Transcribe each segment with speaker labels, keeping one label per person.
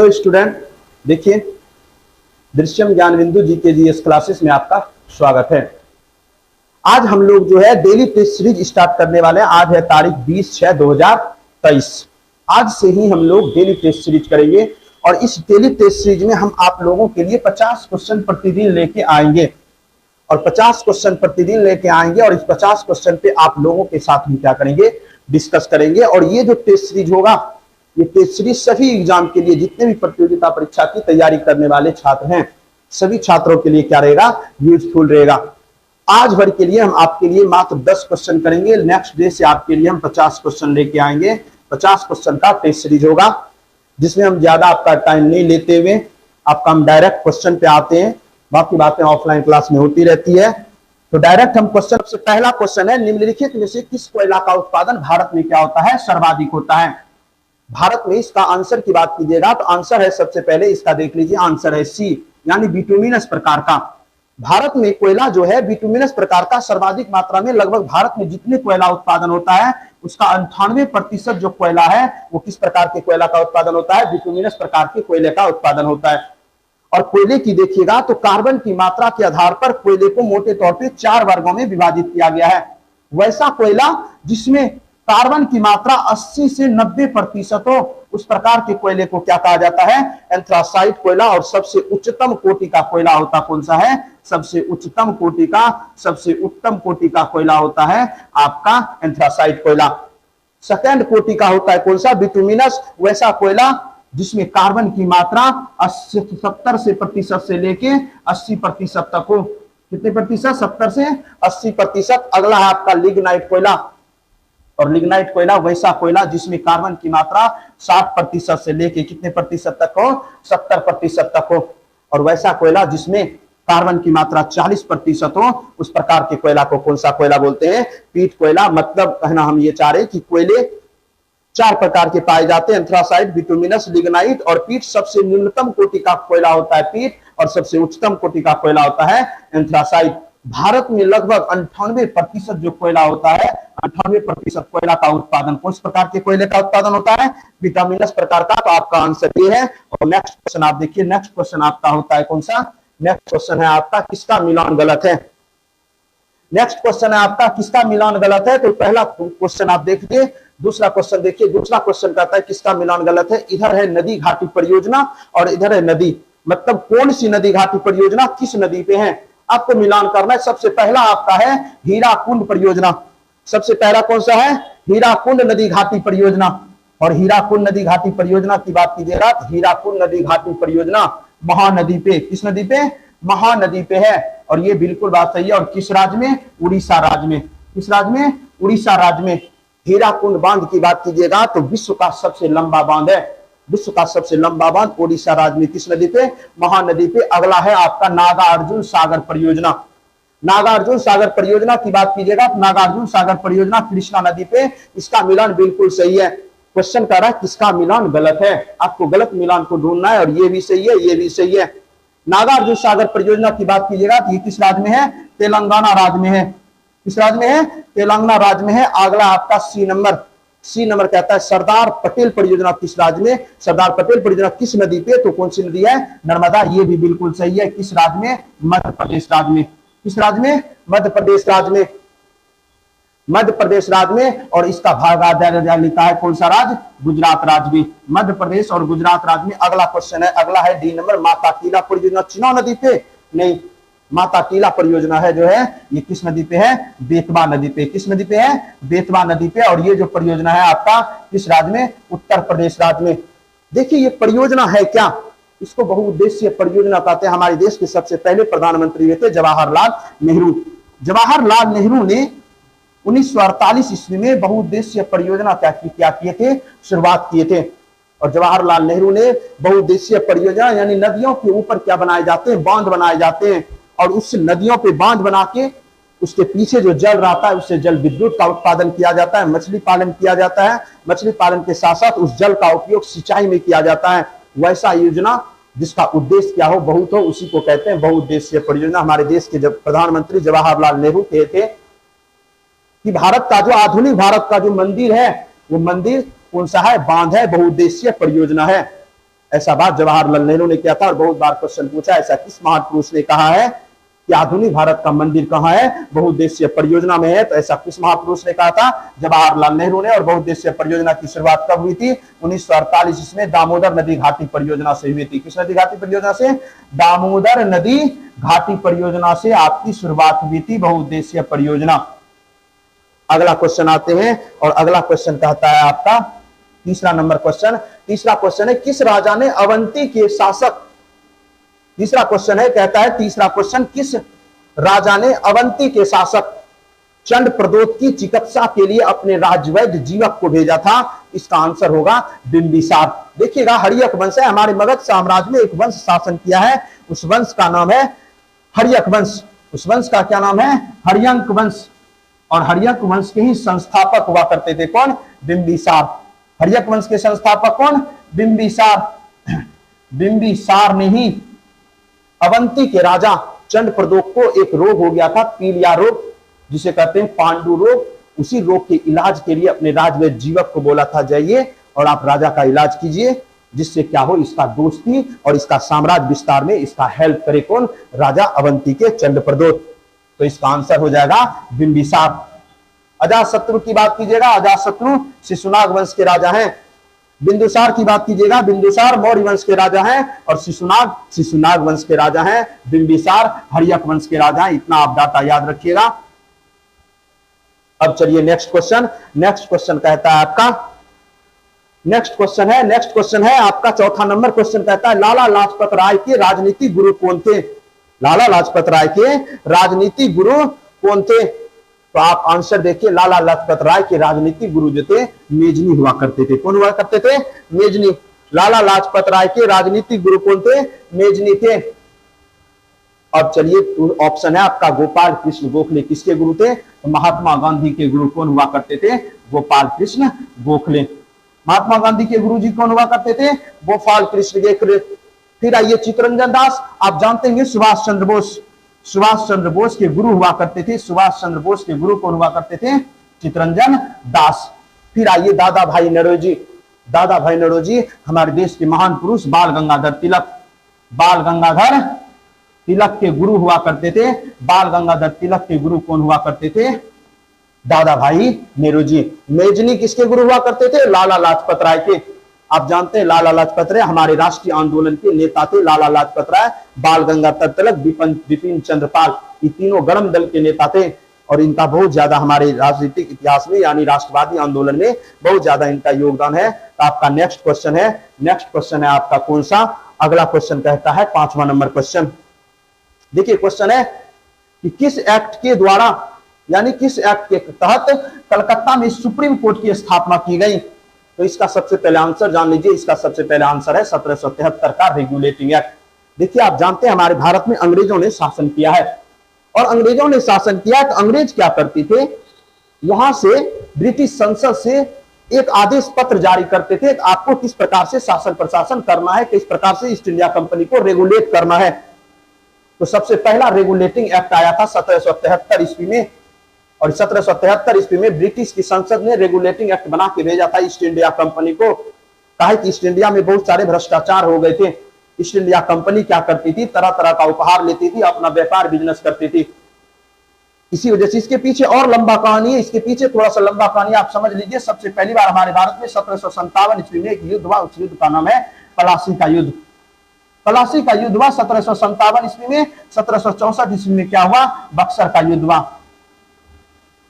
Speaker 1: Hello student, देखिए दृश्यम ज्ञान बिंदु जीके जीएस क्लासेस में आपका स्वागत है। आज हम लोग जो है डेली टेस्ट सीरीज स्टार्ट करने वाले हैं। आज है तारीख 20/6/2023। आज से ही हम लोग डेली टेस्ट सीरीज करेंगे और इस डेली टेस्ट सीरीज में हम आप लोगों के लिए 50 क्वेश्चन प्रतिदिन लेके आएंगे और 50 क्वेश्चन प्रतिदिन लेके आएंगे और इस 50 क्वेश्चन पे आप लोगों के साथ हम क्या करेंगे, डिस्कस करेंगे। और ये जो टेस्ट सीरीज होगा, ये टेस्ट सीरीज सभी एग्जाम के लिए, जितने भी प्रतियोगिता परीक्षा की तैयारी करने वाले छात्र हैं, सभी छात्रों के लिए क्या रहेगा, यूजफुल रहेगा। आज भर के लिए हम आपके लिए मात्र 10 क्वेश्चन करेंगे। नेक्स्ट डे से आपके लिए हम 50 क्वेश्चन लेके आएंगे। 50 क्वेश्चन का टेस्ट सीरीज होगा जिसमें हम ज्यादा आपका टाइम नहीं लेते हुए आपका हम डायरेक्ट क्वेश्चन पे आते हैं। बाकी बातें ऑफलाइन क्लास में होती रहती है। तो डायरेक्ट हम क्वेश्चन, सबसे पहला क्वेश्चन है, निम्नलिखित में से किस कोयला का उत्पादन भारत में क्या होता है, सर्वाधिक होता है। भारत में इसका आंसर की बात कीजिएगा तो आंसर है, सबसे पहले इसका देख लीजिए, आंसर है सी, यानी बिटुमिनस प्रकार का। भारत में कोयला जो है बिटुमिनस प्रकार का सर्वाधिक मात्रा में, लगभग भारत में जितने कोयला उत्पादन होता है उसका 98% जो कोयला है वो किस प्रकार के कोयला का उत्पादन होता है, बिटुमिनस प्रकार के कोयले का उत्पादन होता है। और कोयले की देखिएगा तो कार्बन की मात्रा के आधार पर कोयले को मोटे तौर पे 4 वर्गों में विभाजित किया गया है। वैसा कोयला जिसमें कार्बन की मात्रा 80 से 90% हो, उस प्रकार के कोयले को क्या कहा जाता है, एंथ्रासाइट कोयला। और सबसे उच्चतम कोटि का कोयला होता कौन सा है, सबसे उच्चतम कोटि का, सबसे उत्तम कोटि का कोयला होता है आपका एंथ्रासाइट कोयला। सेकंड कोटि का होता है कौन सा, बिटुमिनस। वैसा कोयला जिसमें कार्बन की मात्रा 70 से प्रतिशत से लेके 80% तक हो। कितने प्रतिशत, 70 से 80%। अगला है आपका लिग्नाइट कोयला। और लिग्नाइट कोयला वैसा कोयला जिसमें कार्बन की मात्रा 60% से लेके कितने प्रतिशत तक हो, 70% तक हो। और वैसा कोयला जिसमें कार्बन की मात्रा 40% हो, उस प्रकार के कोयला को कौन सा कोयला बोलते हैं, पीट कोयला। मतलब कहना हम ये चाह रहे कि कोयले 4 प्रकार के पाए जाते हैं, एंथ्रासाइट, बिटुमिनस, लिग्नाइट और पीट। सबसे निम्नतम कोटि का कोयला होता है पीट और सबसे उच्चतम कोटि का कोयला होता है एंथ्रासाइट। भारत में लगभग 98% जो कोयला होता है, 98% कोयला का उत्पादन किस प्रकार के कोयले का उत्पादन होता है, बिटुमिनस प्रकार का। तो आपका आंसर ये है। और नेक्स्ट क्वेश्चन आप देखिए, नेक्स्ट क्वेश्चन आपका होता है कौन सा, नेक्स्ट क्वेश्चन है आपका किसका मिलान गलत है। नेक्स्ट क्वेश्चन है आपका किसका मिलान गलत है। तो पहला क्वेश्चन आप देखिए, दूसरा क्वेश्चन देखिए। दूसरा क्वेश्चन कहता है किसका मिलान गलत है। इधर है नदी घाटी परियोजना और इधर है नदी, मतलब कौन सी नदी घाटी परियोजना किस नदी पे है, आपको मिलान करना है। सबसे पहला आपका है हीराकुंड परियोजना। सबसे पहला कौन सा है, हीराकुंड नदी घाटी परियोजना। और हीराकुंड नदी घाटी परियोजना की बात कीजिएगा तो हीराकुंड नदी घाटी परियोजना महानदी पे, किस नदी पे, महानदी पे है। और ये बिल्कुल बात सही है। और किस राज्य में, उड़ीसा राज्य में। किस राज्य में, उड़ीसा राज्य में। हीराकुंड बांध की बात कीजिएगा तो विश्व का सबसे लंबा बांध है, विश्व का सबसे लंबा बांध उड़ीसा राज्य में, किस नदी पे, महानदी पे। अगला है आपका नागार्जुन सागर परियोजना। नागार्जुन सागर परियोजना की बात कीजिएगा तो नागार्जुन सागर परियोजना कृष्णा नदी पे। इसका मिलान बिल्कुल सही है। क्वेश्चन कह रहा है किसका मिलान गलत है, आपको गलत मिलान को ढूंढना है। और ये भी सही है, ये भी सही है। नागार्जुन सागर परियोजना की बात कीजिएगा तो ये किस राज्य में है, तेलंगाना राज्य में है। किस राज्य में है, तेलंगाना राज्य में है। अगला आपका सी नंबर, सी नंबर कहता है सरदार पटेल परियोजना किस राज्य में, सरदार पटेल परियोजना किस नदी पे, तो कौन सी नदी है, नर्मदा। ये भी बिल्कुल सही है। किस राज्य में, मध्य प्रदेश राज्य में। किस राज्य में, मध्य प्रदेश राज्य में, मध्य प्रदेश राज्य में। और इसका भागाध्याय लिखा है कौन सा राज्य, गुजरात राज्य में। मध्य प्रदेश और गुजरात राज्य में। अगला क्वेश्चन है, अगला है डी नंबर, माता टीला परियोजना चिनाब नदी पे, नहीं, माता टीला परियोजना है जो है ये किस नदी पे है, बेतवा नदी पे। किस नदी पे है, बेतवा नदी पे। और ये जो परियोजना है आपका किस राज्य में, उत्तर प्रदेश राज्य में। देखिए ये परियोजना है क्या, इसको बहुउद्देशीय परियोजना कहते हैं। हमारे देश के सबसे पहले प्रधानमंत्री हुए थे जवाहरलाल नेहरू। जवाहरलाल नेहरू ने 1948 ईस्वी में बहुउद्देशीय परियोजना क्या किए थे, शुरुआत किए थे। और जवाहरलाल नेहरू ने बहुउद्देशीय परियोजना यानी नदियों के ऊपर क्या बनाए जाते हैं, बांध बनाए जाते हैं। और उस नदियों पे बांध बना के उसके पीछे जो जल रहता है उससे जल विद्युत का उत्पादन किया जाता है, मछली पालन किया जाता है। मछली पालन के साथ साथ उस जल का उपयोग सिंचाई में किया जाता है। वैसा योजना जिसका उद्देश्य क्या हो, बहुत हो, उसी को कहते हैं बहुउद्देशीय परियोजना। हमारे देश के जब प्रधानमंत्री जवाहरलाल नेहरू कहते कि भारत का जो आधुनिक भारत का जो मंदिर है वो मंदिर कौन सा है, बांध है, बहुउद्देशीय परियोजना है। ऐसा बात जवाहरलाल नेहरू ने किया था और बहुत बार क्वेश्चन पूछा, ऐसा किस महापुरुष ने कहा है कि आधुनिक भारत का मंदिर कहाँ है, बहुउद्देशीय परियोजना में है। तो ऐसा किस महापुरुष ने कहा था, जवाहरलाल नेहरू ने। और बहुउद्देशीय परियोजना की शुरुआत कब हुई थी, 1948 में दामोदर नदी घाटी परियोजना से हुई थी। किस नदी घाटी परियोजना से, दामोदर नदी घाटी परियोजना से आपकी शुरुआत हुई थी बहुउद्देशीय परियोजना। अगला क्वेश्चन आते हैं और अगला क्वेश्चन कहता है आपका तीसरा नंबर क्वेश्चन। तीसरा क्वेश्चन है, किस राजा ने अवंती के शासक, तीसरा क्वेश्चन है, कहता है तीसरा क्वेश्चन, किस राजा ने अवंती के शासक चंड प्रदोत की चिकित्सा के लिए अपने राजवैद्य जीवक को भेजा था। इसका आंसर होगा बिंबिसार। देखिएगा, हर्यक वंश है, हमारे मगध साम्राज्य में एक वंश शासन किया है, उस वंश का नाम है हर्यक वंश। उस वंश का क्या नाम है, हर्यक वंश। और हर्यक वंश के ही संस्थापक हुआ करते थे कौन, बिंबिसार। हर्यक वंश के संस्थापक कौन, बिंबिसार। बिंबिसार ने ही अवंती के राजा चंड प्रदोत को एक रोग हो गया था, पीलिया रोग, जिसे कहते हैं पांडु रोग। उसी रोग के इलाज के लिए अपने राजवैद्य जीवक को बोला था, जाइए और आप राजा का इलाज कीजिए, जिससे क्या हो, इसका दोस्ती और इसका साम्राज्य विस्तार में इसका हेल्प करे कौन, राजा अवंती के चंड प्रदोत। तो इसका आंसर हो जाएगा बिंबिसार। अजातशत्रु की बात कीजिएगा, अजातशत्रु शिशुनाग वंश के राजा हैं। बिंदुसार की बात कीजिएगा, बिंदुसार मौर्य वंश के राजा हैं। और शिशुनाग वंश के राजा हैं। बिंबिसार हर्यक वंश के राजा हैं। इतना आप डाटा याद रखिएगा। अब चलिए नेक्स्ट क्वेश्चन। नेक्स्ट क्वेश्चन कहता है आपका, नेक्स्ट क्वेश्चन है आपका चौथा नंबर क्वेश्चन कहता है, लाला लाजपत राय के राजनीतिक गुरु कौन थे। लाला लाजपत राय के राजनीतिक गुरु कौन थे। तो आप आंसर देखिए, लाला लाजपत राय के राजनीतिक गुरु जो थे मेजनी हुआ करते थे। कौन हुआ करते थे, मेजनी। लाला लाजपत राय के राजनीतिक गुरु कौन थे, मेजनी थे। अब चलिए ऑप्शन है आपका गोपाल कृष्ण गोखले, किसके गुरु थे, तो महात्मा गांधी के गुरु कौन हुआ करते थे, गोपाल कृष्ण गोखले। महात्मा गांधी के गुरु जी कौन हुआ करते थे, गोपाल कृष्ण गोखले। फिर आइए चित्तरंजन दास, आप जानते हैं सुभाष चंद्र बोस, सुभाष चंद्र बोस के गुरु हुआ करते थे। सुभाष चंद्र बोस के गुरु कौन हुआ करते थे, चित्तरंजन दास। फिर आइए दादा भाई नौरोजी, दादा भाई नौरोजी हमारे देश के महान पुरुष बाल गंगाधर तिलक, बाल गंगाधर तिलक के गुरु हुआ करते थे। बाल गंगाधर तिलक के गुरु कौन हुआ करते थे, दादा भाई नेहरू। मेजनी किसके गुरु हुआ करते थे, लाला लाजपत राय के। आप जानते हैं लाला लाजपत राय हमारे राष्ट्रीय आंदोलन के नेता थे। लाला लाजपत राय, बाल गंगाधर तिलक, बिपिन चंद्र पाल, ये तीनों गरम दल के नेता थे। और इनका बहुत ज्यादा हमारे राजनीतिक इतिहास में यानी राष्ट्रवादी आंदोलन में बहुत ज्यादा इनका योगदान है। तो आपका नेक्स्ट क्वेश्चन है, नेक्स्ट क्वेश्चन है आपका कौन सा, अगला क्वेश्चन कहता है 5वां नंबर क्वेश्चन। देखिए क्वेश्चन है कि किस एक्ट के द्वारा यानी किस एक्ट के तहत कलकत्ता में सुप्रीम कोर्ट की स्थापना की गई। तो इसका सबसे पहले आंसर जान लीजिए, इसका सबसे पहले आंसर है 1773 का रेगुलेटिंग एक्ट। देखिए आप जानते हैं हमारे भारत में अंग्रेजों ने शासन किया है, और अंग्रेजों ने शासन किया तो अंग्रेज क्या करते थे, यहां से ब्रिटिश संसद से एक आदेश पत्र जारी करते थे, आपको किस प्रकार से शासन प्रशासन करना है, किस प्रकार से ईस्ट इंडिया कंपनी को रेगुलेट करना है। तो सबसे पहला रेगुलेटिंग एक्ट आया था 1773 ईस्वी में, और 1773 ईस्वी में ब्रिटिश की संसद ने रेगुलेटिंग एक्ट बना के भेजा था ईस्ट इंडिया कंपनी को। कहा कि ईस्ट इंडिया में बहुत सारे भ्रष्टाचार हो गए थे। ईस्ट इंडिया कंपनी क्या करती थी, तरह तरह का उपहार लेती थी, अपना व्यापार बिजनेस करती थी। इसी वजह से इसके पीछे और लंबा कहानी है, इसके पीछे थोड़ा सा लंबा कहानी आप समझ लीजिए। सबसे पहली बार हमारे भारत में 1757 ईस्वी में एक युद्ध हुआ, उस युद्ध का नाम है प्लासी का युद्ध। प्लासी का युद्ध हुआ 1757 ईस्वी में। 1764 ईस्वी में क्या हुआ, बक्सर का युद्ध हुआ।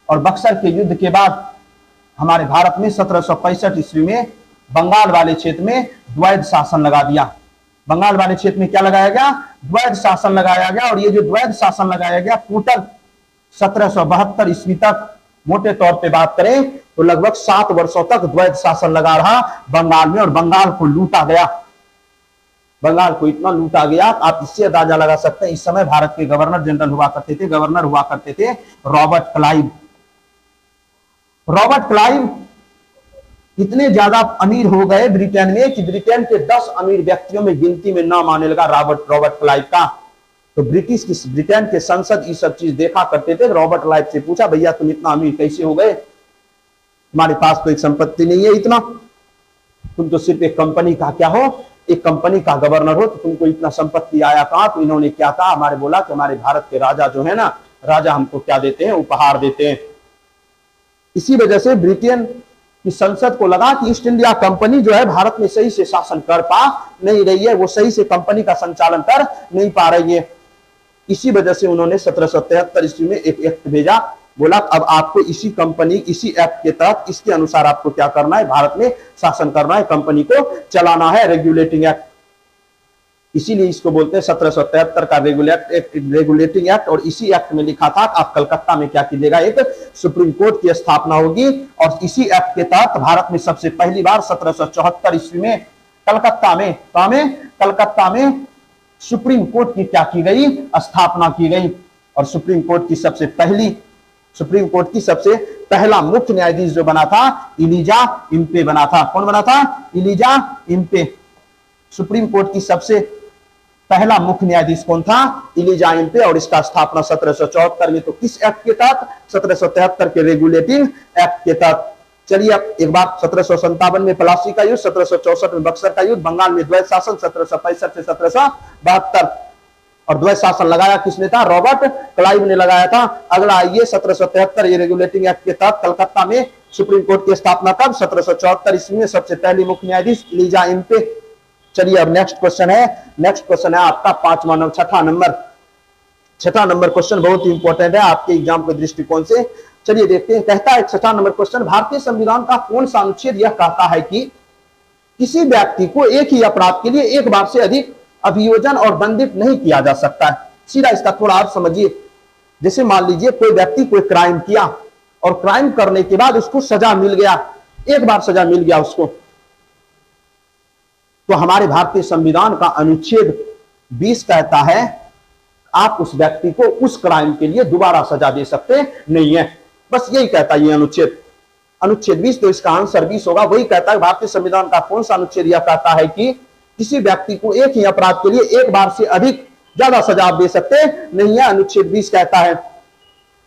Speaker 1: और बक्सर के युद्ध के बाद हमारे भारत में 1765 ईस्वी में बंगाल वाले क्षेत्र में द्वैध शासन लगा दिया। बंगाल वाले क्षेत्र में क्या लगाया गया, द्वैध शासन लगाया गया। और ये जो द्वैध शासन लगाया गया टोटल 1772 ईस्वी तक, मोटे तौर पे बात करें तो लगभग 7 वर्षों तक द्वैध शासन लगा रहा बंगाल में। और बंगाल को लूटा गया, बंगाल को इतना लूटा गया आप इससे अंदाजा लगा सकते हैं। इस समय भारत के गवर्नर जनरल हुआ करते थे, गवर्नर हुआ करते थे रॉबर्ट क्लाइव। रॉबर्ट क्लाइव इतने ज्यादा अमीर हो गए ब्रिटेन में कि ब्रिटेन के 10 अमीर व्यक्तियों में गिनती में नाम आने लगा रॉबर्ट क्लाइव का। तो ब्रिटेन के संसद ये सब चीज देखा करते थे। रॉबर्ट क्लाइव से पूछा, भैया तुम इतना अमीर कैसे हो गए, तुम्हारे पास तो एक संपत्ति नहीं है इतना, तुम तो सिर्फ एक कंपनी का क्या हो, एक कंपनी का गवर्नर हो तो तुमको इतना संपत्ति आया कहां? तो इन्होंने क्या कहा, हमारे बोला कि हमारे भारत के राजा जो है ना, राजा हमको क्या देते हैं, उपहार देते हैं। इसी वजह से ब्रिटेन की संसद को लगा कि ईस्ट इंडिया कंपनी जो है भारत में सही से शासन कर पा नहीं रही है, वो सही से कंपनी का संचालन कर नहीं पा रही है। इसी वजह से उन्होंने 1773 ईस्वी में एक एक्ट भेजा, बोला अब आपको इसी कंपनी, इसी एक्ट के तहत, इसके अनुसार आपको क्या करना है, भारत में शासन करना है, कंपनी को चलाना है, रेगुलेटिंग एक्ट। इसीलिए इसको बोलते हैं 1773 का रेगुलेटिंग एक्ट। और इसी एक्ट में लिखा था आप कलकत्ता में क्या कीजिएगा, एक सुप्रीम कोर्ट की स्थापना होगी। और इसी एक्ट के तहत भारत में सबसे पहली बार 1774 ईस्वी में कलकत्ता में सुप्रीम कोर्ट की क्या की गई, स्थापना की गई। और सुप्रीम कोर्ट की सबसे पहला मुख्य न्यायाधीश जो बना था, इलिजा इम्पे बना था। कौन बना था? Elijah Impey. सुप्रीम कोर्ट की सबसे पहला मुख्य न्यायाधीश कौन था? Elijah Impey. और इसका स्थापना 1774 में, तो किस एक्ट के तहत? 1773 के रेगुलेटिंग एक्ट के तहत। चलिए अब एक बार 1757 में प्लासी का युद्ध, 1764 में बक्सर का युद्ध, बंगाल में द्वैत शासन 1765 से 1772। और द्वैत शासन लगाया किसने था? रॉबर्ट क्लाइव ने लगाया था। अगला आइए 1773 ये रेगुलेटिंग एक्ट के तहत कलकत्ता में सुप्रीम कोर्ट की स्थापना कब? 1774 ईस्वी में। सबसे पहली मुख्य न्यायाधीश इलिजा इम्पे। चलिए अब नेक्स्ट क्वेश्चन है आपका छठा नंबर क्वेश्चन बहुत ही इंपॉर्टेंट है आपके एग्जाम के दृष्टिकोण से। चलिए देखते हैं, कहता है छठा नंबर क्वेश्चन, भारतीय संविधान का कौन सा अनुच्छेद यह कहता है कि किसी व्यक्ति को एक ही अपराध के लिए एक बार से अधिक अभियोजन और दंडित नहीं किया जा सकता है? सीधा इसका थोड़ा अर्थ समझिए। जैसे मान लीजिए कोई व्यक्ति कोई क्राइम किया और क्राइम करने के बाद उसको सजा मिल गया, एक बार सजा मिल गया उसको, तो हमारे भारतीय संविधान का अनुच्छेद 20 कहता है आप उस व्यक्ति को उस क्राइम के लिए दोबारा सजा दे सकते नहीं है। बस यही कहता है ये अनुच्छेद 20। तो इसका आंसर 20 होगा। वही कहता है भारतीय संविधान का कौन सा अनुच्छेद यह कहता है कि किसी व्यक्ति को एक ही अपराध के लिए एक बार से अधिक ज्यादा सजा आप दे सकते नहीं है। अनुच्छेद 20 कहता है,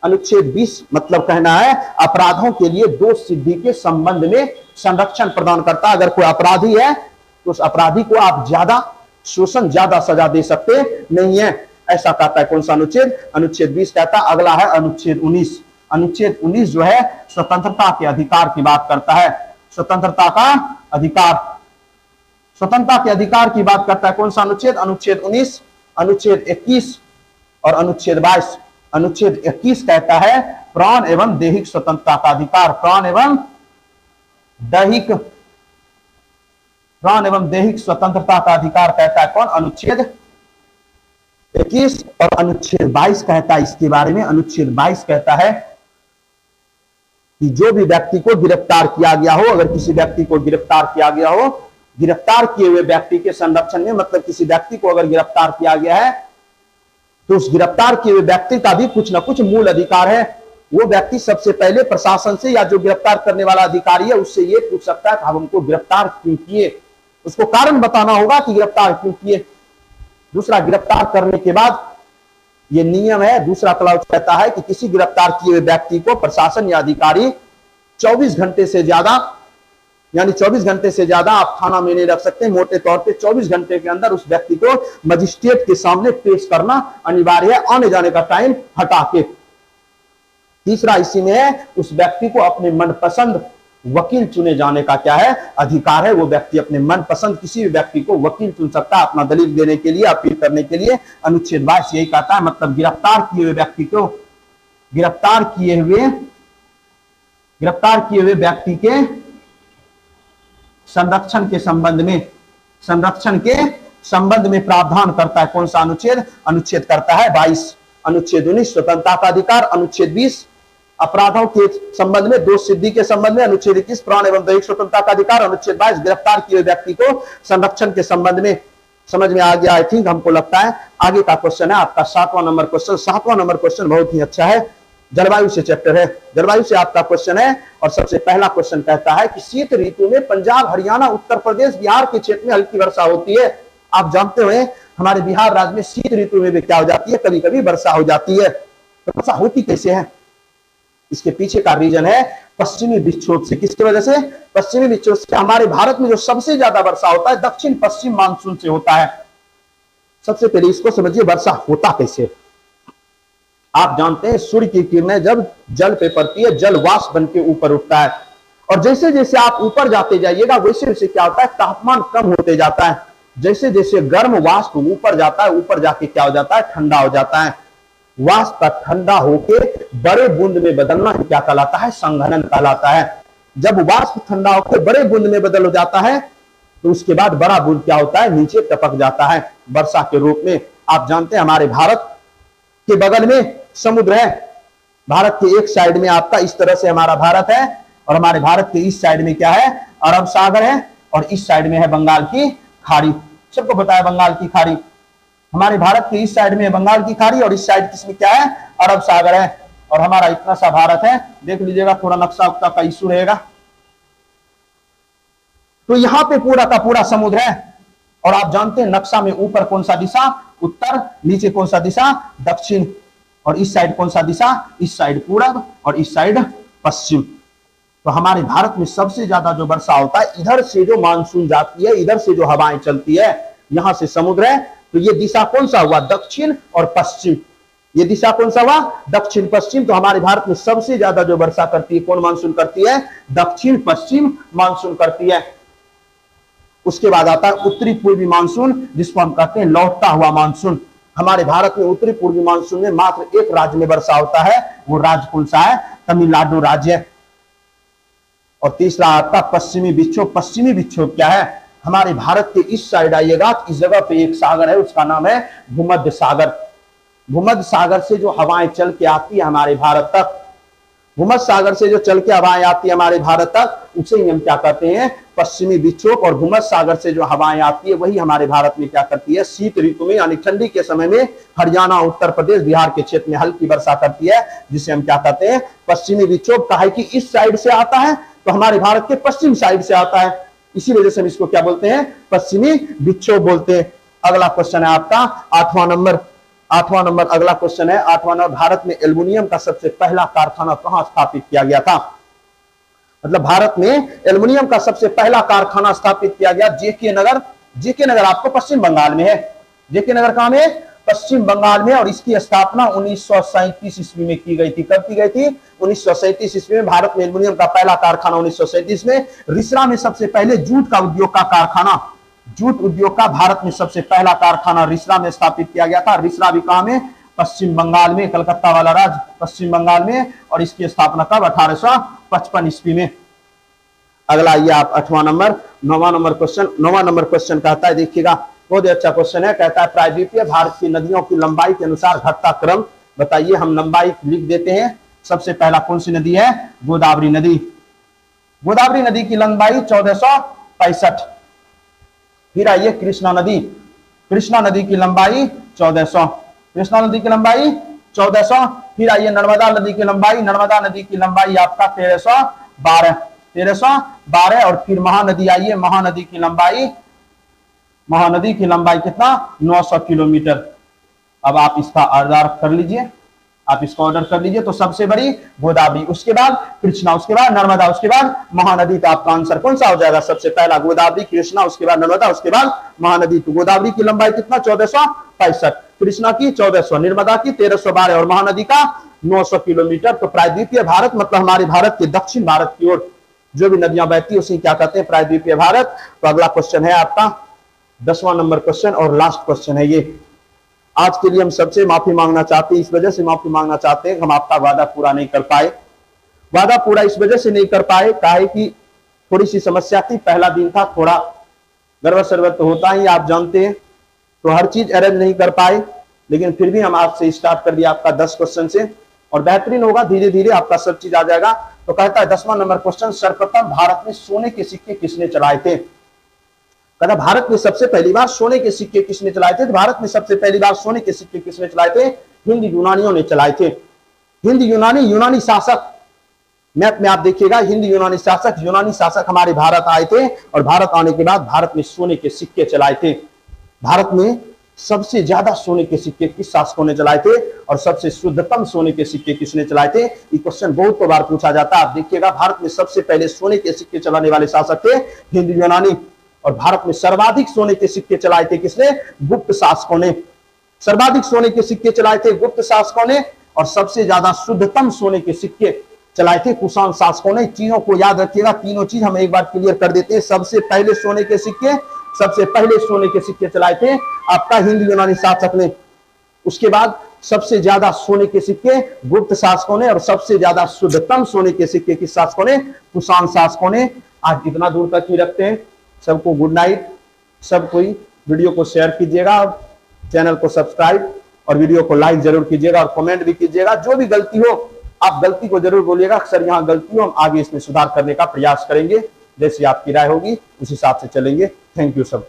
Speaker 1: अनुच्छेद 20 मतलब कहना है अपराधों के लिए दोष सिद्धि के संबंध में संरक्षण प्रदान करता है। अगर कोई अपराधी है तो उस अपराधी को आप ज्यादा सजा दे सकते नहीं है, ऐसा कहता है कौन सा अनुच्छेद? अनुच्छेद 20 कहता है। अगला है अनुच्छेद 19। अनुच्छेद 19 जो है स्वतंत्रता के अधिकार की बात करता है। स्वतंत्रता के अधिकार की बात करता है। कौन सा अनुच्छेद? अनुच्छेद 19, अनुच्छेद 21 और अनुच्छेद 22। अनुच्छेद 21 कहता है प्राण एवं दैहिक स्वतंत्रता का अधिकार। प्राण एवं दैहिक स्वतंत्रता का अधिकार कहता है कौन? अनुच्छेद 21। और अनुच्छेद 22 कहता है इसके बारे में, अनुच्छेद 22 कहता है कि जो भी व्यक्ति को गिरफ्तार किया गया हो, अगर किसी व्यक्ति को गिरफ्तार किया गया हो, गिरफ्तार किए हुए व्यक्ति के संरक्षण में, मतलब किसी व्यक्ति को अगर गिरफ्तार किया गया है तो उस गिरफ्तार किए हुए व्यक्ति का भी कुछ ना कुछ मूल अधिकार है। वो व्यक्ति सबसे पहले प्रशासन से या जो गिरफ्तार करने वाला अधिकारी है उससे ये पूछ सकता है कि हम हमको गिरफ्तार क्यों किए, उसको कारण बताना होगा कि गिरफ्तार क्यों किए। दूसरा, गिरफ्तार करने के बाद ये नियम है, दूसरा क्लॉज कहता है कि किसी गिरफ्तार किए हुए व्यक्ति को प्रशासन या अधिकारी 24 घंटे से ज्यादा, यानी 24 घंटे से ज्यादा आप थाना में नहीं रख सकते। मोटे तौर पे 24 घंटे के अंदर उस व्यक्ति को मजिस्ट्रेट के सामने पेश करना अनिवार्य है, आने जाने का टाइम हटा के। तीसरा इसी में है उस व्यक्ति को अपने मनपसंद वकील चुने जाने का क्या है? अधिकार है। वो व्यक्ति अपने मनपसंद किसी भी व्यक्ति को वकील चुन सकता है अपना दलील देने के लिए, अपील करने के लिए। अनुच्छेद 22 यही कहता है, मतलब गिरफ्तार किए हुए व्यक्ति को, गिरफ्तार किए हुए व्यक्ति के संरक्षण के संबंध में प्रावधान करता है कौन सा अनुच्छेद? अनुच्छेद करता है 22। अनुच्छेद 19 स्वतंत्रता का अधिकार, अनुच्छेद 20 अपराधों के संबंध में दोष सिद्धि के संबंध में, अनुच्छेद 21 प्राण एवं दैहिक स्वतंत्रता का अधिकार, अनुच्छेद 22 गिरफ्तार किए व्यक्ति को संरक्षण के संबंध में। समझ में आ गया आई थिंक, हमको लगता है। आगे का क्वेश्चन है आपका 7वां नंबर क्वेश्चन। 7वां नंबर क्वेश्चन बहुत ही अच्छा है, जलवायु से चैप्टर है, जलवायु से आपका क्वेश्चन है। और सबसे पहला क्वेश्चन कहता है कि शीत ऋतु में पंजाब, हरियाणा, उत्तर प्रदेश, बिहार के क्षेत्र में हल्की वर्षा होती है। आप जानते हुए हमारे बिहार राज्य में शीत ऋतु में भी क्या हो जाती है? कभी कभी वर्षा हो जाती है। तो वर्षा होती कैसे है? इसके पीछे का रीजन है पश्चिमी विक्षोभ से। किसकी वजह से? पश्चिमी विक्षोभ से। हमारे भारत में जो सबसे ज्यादा वर्षा होता है दक्षिण पश्चिम मानसून से होता है। सबसे पहले इसको समझिए, वर्षा होता कैसे। आप जानते हैं सूर्य की किरणें जब जल पे पड़ती है, जल वाष्प बन के ऊपर उठता है, और जैसे जैसे आप ऊपर जाते जाइएगा वैसे वैसे क्या होता है, तापमान कम होते जाता है। जैसे जैसे गर्म वाष्प ऊपर जाता है, ऊपर जाके क्या हो जाता है, ठंडा हो जाता है। वाष्प का ठंडा होके बड़े बूंद में बदलना ही क्या कहलाता है, संघनन कहलाता है। जब वाष्प ठंडा होकर बड़े बूंद में बदल हो जाता है तो उसके बाद बड़ा बूंद क्या होता है, नीचे टपक जाता है वर्षा के रूप में। आप जानते हैं हमारे भारत के बगल में समुद्र है। भारत के एक साइड में आपका इस तरह से हमारा भारत है, और हमारे भारत के इस साइड में क्या है, अरब सागर है, और इस साइड में है बंगाल की खाड़ी। सबको पता है बंगाल की खाड़ी। हमारे भारत के इस साइड में बंगाल की खाड़ी और इस साइड किसमें क्या है, अरब सागर है। और हमारा इतना सा भारत है, देख लीजिएगा, थोड़ा नक्शा उक्सा का इशू रहेगा। तो यहां पे पूरा का पूरा समुद्र है, और आप जानते हैं नक्शा में ऊपर कौन सा दिशा, उत्तर, नीचे कौन सा दिशा, दक्षिण, और इस साइड कौन सा दिशा, इस साइड पूरब, और इस साइड पश्चिम। तो हमारे भारत में सबसे ज्यादा जो वर्षा होता है, इधर से जो मानसून जाती है, इधर से जो हवाएं चलती है, यहां से समुद्र है, तो ये दिशा कौन सा हुआ, दक्षिण और पश्चिम। ये दिशा कौन सा हुआ, दक्षिण पश्चिम। तो हमारे भारत में सबसे ज्यादा जो वर्षा करती है, कौन मानसून करती है, दक्षिण पश्चिम मानसून करती है। उसके बाद आता है उत्तरी पूर्वी मानसून, जिसको हम कहते हैं लौटता हुआ मानसून। हमारे भारत में उत्तरी पूर्वी मानसून में मात्र एक राज्य में वर्षा होता है, वो राज्य कौन सा है, तमिलनाडु राज्य। और तीसरा आता पश्चिमी विक्षोभ। पश्चिमी विक्षोभ क्या है, हमारे भारत के इस साइड आइएगा, इस जगह पे एक सागर है, उसका नाम है भूमध्य सागर। भूमध्य सागर से जो हवाएं चल के आती है हमारे भारत तक, भूमध्य सागर से जो चल के हवाएं आती है हमारे भारत तक, उसे ही हम क्या कहते हैं, पश्चिमी विक्षोभ। और भूमध्य सागर से जो हवाएं आती है वही हमारे भारत में क्या करती है, शीत ऋतु में यानी ठंडी के समय में हरियाणा, उत्तर प्रदेश, बिहार के क्षेत्र में हल्की वर्षा करती है, जिसे हम क्या कहते हैं, पश्चिमी विक्षोभ। कहा है कि इस साइड से आता है तो हमारे भारत के पश्चिम साइड से आता है, इसी वजह से हम इसको क्या बोलते हैं, पश्चिमी विक्षोभ बोलते हैं। अगला क्वेश्चन है आपका 8वां नंबर। अगला क्वेश्चन है 8वां नंबर। भारत में एल्युमिनियम का सबसे पहला कारखाना कहां स्थापित किया गया था? मतलब भारत में एल्युमिनियम का सबसे पहला कारखाना स्थापित किया गया जेके नगर। जेके नगर आपको पश्चिम बंगाल में है। जेके नगर कहां में? पश्चिम बंगाल में। और इसकी स्थापना 1937 ईस्वी में की गई थी। कब की गई थी? 1937 ईस्वी में। भारत में एल्युमिनियम का पहला कारखाना 1937 में। रिसरा में सबसे पहले जूट का उद्योग का कारखाना, जूट उद्योग का भारत में सबसे पहला कारखाना रिसरा में स्थापित किया गया था। रिसरा भी कहां में? पश्चिम बंगाल में, कलकत्ता वाला राज्य पश्चिम बंगाल में। और इसकी स्थापना कब? 1855 ईस्वी में। अगला ये आप 8वां नंबर। 9वां नंबर क्वेश्चन कहता है, देखिएगा बहुत ही अच्छा क्वेश्चन है। कहता है प्रायद्वीपीय भारत की नदियों की लंबाई के अनुसार घटता क्रम बताइए। हम लंबाई लिख देते हैं। सबसे पहला कौन सी नदी है? गोदावरी नदी। गोदावरी नदी की लंबाई 1465। फिर आइए कृष्णा नदी। कृष्णा नदी की लंबाई 1400। कृष्णा नदी की लंबाई 1400। फिर आइए नर्मदा नदी की लंबाई। नर्मदा नदी की लंबाई आपका 1312। और फिर महानदी आइए। महानदी की लंबाई कितना? 900 किलोमीटर। अब आप इसका ऑर्डर कर लीजिए, तो सबसे बड़ी गोदावरी, उसके बाद कृष्णा, उसके बाद नर्मदा, उसके बाद महानदी। तो आपका आंसर कौन सा हो जाएगा? सबसे पहला गोदावरी, कृष्णा, उसके बाद नर्मदा, उसके बाद महानदी। तो गोदावरी की लंबाई कितना? 1465। कृष्णा की 1400, नर्मदा की 1312 और महानदी का 900 किलोमीटर। तो प्रायद्वीपीय भारत मतलब हमारे भारत के दक्षिण भारत की ओर जो भी नदियां बहती है उसे क्या कहते हैं? प्रायद्वीपीय भारत। तो अगला क्वेश्चन है आपका 10वां नंबर क्वेश्चन और लास्ट क्वेश्चन है ये। आज के लिए हम सबसे माफी मांगना चाहते हैं, इस वजह से माफी मांगना चाहते हैं, हम आपका वादा पूरा नहीं कर पाए। वादा पूरा इस वजह से नहीं कर पाए काहे कि थोड़ी सी समस्या थी, पहला दिन था, थोड़ा गड़बड़ सरबड़ तो होता ही आप जानते हैं, तो हर चीज अरेंज नहीं कर पाए। लेकिन फिर भी हम आपसे स्टार्ट कर दिया आपका 10 क्वेश्चन से, और बेहतरीन होगा, धीरे धीरे आपका सब चीज आ जाएगा। तो कहता है 10वां नंबर क्वेश्चन, सर्वप्रथम भारत में सोने के सिक्के किसने चलाए थे? कहता भारत में सबसे पहली बार सोने के सिक्के किसने चलाए थे? भारत में सबसे पहली बार सोने के सिक्के किसने चलाए थे? हिंद यूनानियों ने चलाए थे। हिंद यूनानी शासक, मैप में आप देखिएगा, हिंद यूनानी शासक हमारे भारत आए थे, और भारत आने के बाद भारत में सोने के सिक्के चलाए थे। भारत में सबसे ज्यादा सोने के सिक्के किस शासकों ने चलाए थे और सबसे शुद्धतम सोने के सिक्के किसने चलाए थे? ये क्वेश्चन बहुत बार पूछा जाता है। आप देखिएगा, भारत में सबसे पहले सोने के सिक्के चलाने वाले शासक थे हिंदू यूनानी, और भारत में सर्वाधिक सोने के सिक्के चलाए थे किसने? गुप्त शासकों ने। सर्वाधिक सोने के सिक्के चलाए थे गुप्त शासकों ने, और सबसे ज्यादा शुद्धतम सोने के सिक्के चलाए थे कुषाण शासकों ने। चीजों को याद रखिएगा, तीनों चीज हम एक बार क्लियर कर देते हैं। सबसे पहले सोने के सिक्के चलाए थे आपका हिंदू यूनानी शासक ने। उसके बाद सबसे ज्यादा सोने के सिक्के गुप्त शासकों ने, और सबसे ज्यादा शुद्धतम सोने के सिक्के किस शासकों ने? कुषाण शासकों ने। आज इतना दूर तक ही रखते हैं। सबको गुड नाइट। सब कोई वीडियो को शेयर कीजिएगा, चैनल को सब्सक्राइब और वीडियो को लाइक जरूर कीजिएगा और कमेंट भी कीजिएगा। जो भी गलती हो आप गलती को जरूर बोलिएगा, सर यहाँ गलती हो, हम आगे इसमें सुधार करने का प्रयास करेंगे। जैसी आपकी राय होगी उस हिसाब से चलेंगे। थैंक यू सब।